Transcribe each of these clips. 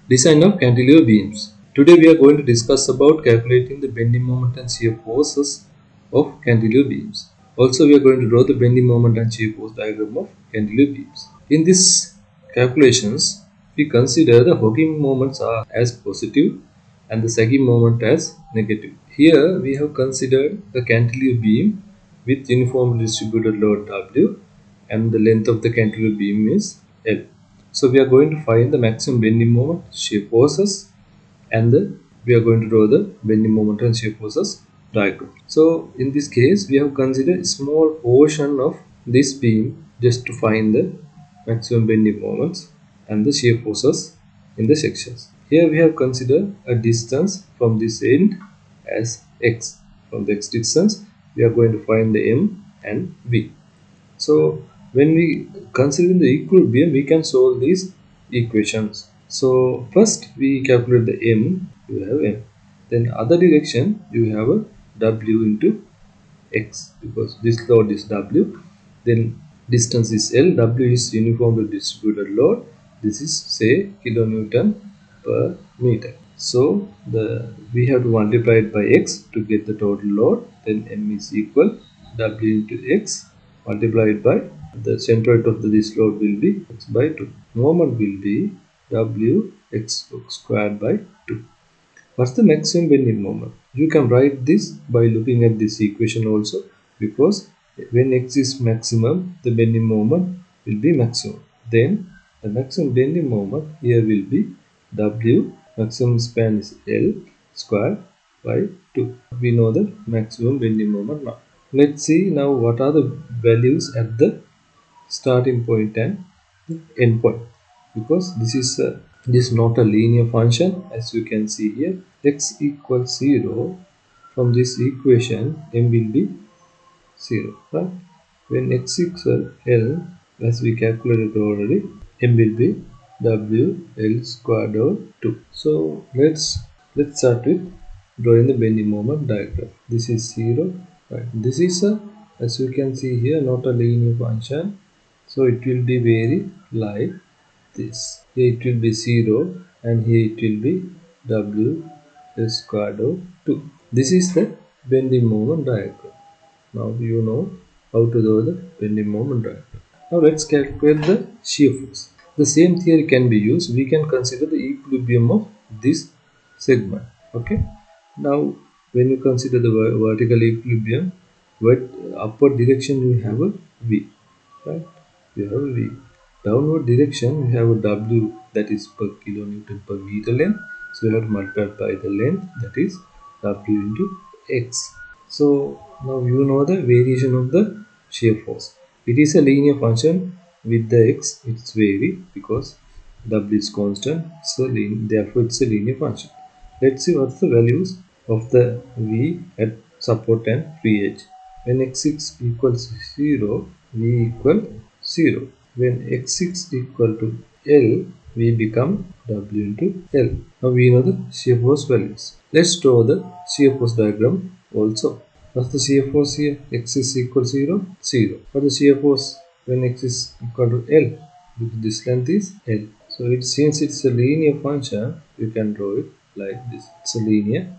Design of cantilever beams. Today we are going to discuss about calculating the bending moment and shear forces of cantilever beams. Also we are going to draw the bending moment and shear force diagram of cantilever beams. In this calculations, we consider the hogging moments are as positive and the sagging moment as negative. Here we have considered the cantilever beam with uniformly distributed load W and the length of the cantilever beam is L. So we are going to find the maximum bending moment, shear forces, and we are going to draw the bending moment and shear forces diagram. So in this case, we have considered a small portion of this beam just to find the maximum bending moments and the shear forces in the sections. Here we have considered a distance from this end as x. From the x distance, we are going to find the m and v. So when we consider the equilibrium, we can solve these equations. So first we calculate the m, you have m. Then other direction you have a w into x, because this load is w. Then distance is L, w is uniformly distributed load. This is say kilonewton per meter. So we have to multiply it by x to get the total load. Then m is equal w into x multiplied by the centroid of this load will be x by 2. Moment will be w x squared by 2. What's the maximum bending moment? You can write this by looking at this equation also, because when x is maximum, the bending moment will be maximum. Then the maximum bending moment here will be w, maximum span is L squared by 2. We know the maximum bending moment now. Let's see now what are the values at the starting point and the end point, because this is not a linear function. As you can see here, x equals 0. From this equation, m will be 0, right? When x equals L, as we calculated already, m will be w L squared over 2. So let's start with drawing the bending moment diagram. This is 0, right? This is as you can see here, not a linear function, so it will be very like this. Here it will be 0 and here it will be w L squared over 2. This is the bending moment diagram. Now you know how to draw the bending moment diagram. Now let's calculate the shear force. The same theory can be used. We can consider the equilibrium of this segment. Okay. Now when you consider the vertical equilibrium, upward direction you have a V, right? You have a V. Downward direction you have a W, that is per kilonewton per meter length. So you have to multiply by the length, that is W into X. So now you know the variation of the shear force. It is a linear function. With the x, it's vary because w is constant. So therefore it's a linear function. Let's see what's the values of the v at support and free edge. When x6 equals 0, v equal 0. When x6 equal to L, we become W into L. Now we know the shear force values. Let's draw the shear force diagram also. What's the shear force here? X is equal 0, 0. What's the shear force when x is equal to L? Because this length is L. So since it's a linear function, you can draw it like this. It's a linear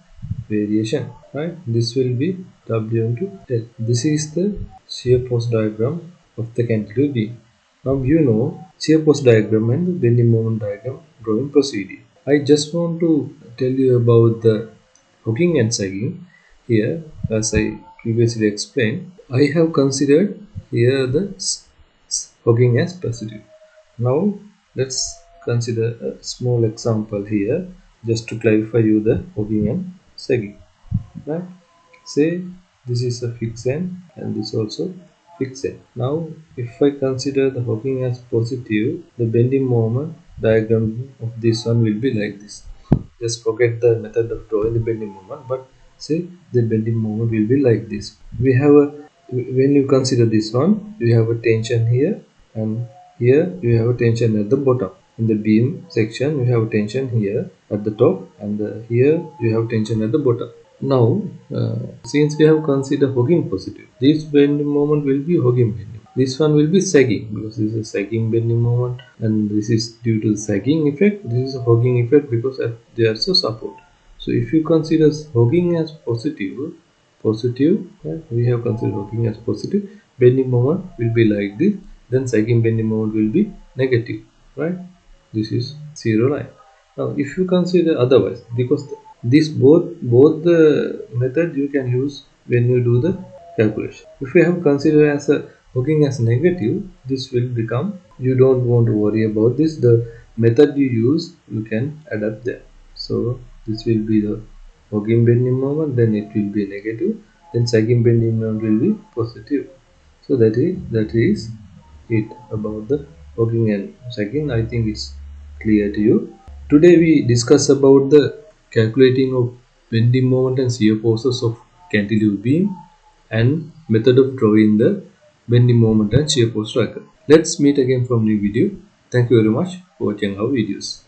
variation, right? This will be W into L. This is the shear force diagram of the cantilever beam. Now you know shear force diagram and the bending moment diagram drawing procedure. I just want to tell you about the hooking and sagging. Here, as I previously explained, I have considered here the hooking as positive. Now let's consider a small example here just to clarify you the hooking and sagging. Right? Say this is a fixed end and this also fixed end. Now if I consider the hooking as positive, the bending moment diagram of this one will be like this. Just forget the method of drawing the bending moment, but say the bending moment will be like this. We have when you consider this one, you have a tension here, and here you have a tension at the bottom. In the beam section, you have a tension here at the top, and here you have tension at the bottom. Now, since we have considered hooking positive, this bending moment will be hooking bending. This one will be sagging because this is a sagging bending moment, and this is due to the sagging effect. This is a hogging effect because there's a support. So if you consider hogging as positive, right? We have considered hogging as positive. Bending moment will be like this. Then sagging bending moment will be negative, right? This is zero line. Now, if you consider otherwise, because this both the method you can use when you do the calculation. If you have considered as a hogging as negative, this will become, you don't want to worry about this. The method you use, you can adapt there. So this will be the hogging bending moment, then it will be negative, then sagging bending moment will be positive. So that is it about the hogging and sagging. I think it's clear to you. Today we discuss about the calculating of bending moment and shear forces of cantilever beam and method of drawing the bending moment and shear force tracker. Let's meet again from new video. Thank you very much for watching our videos.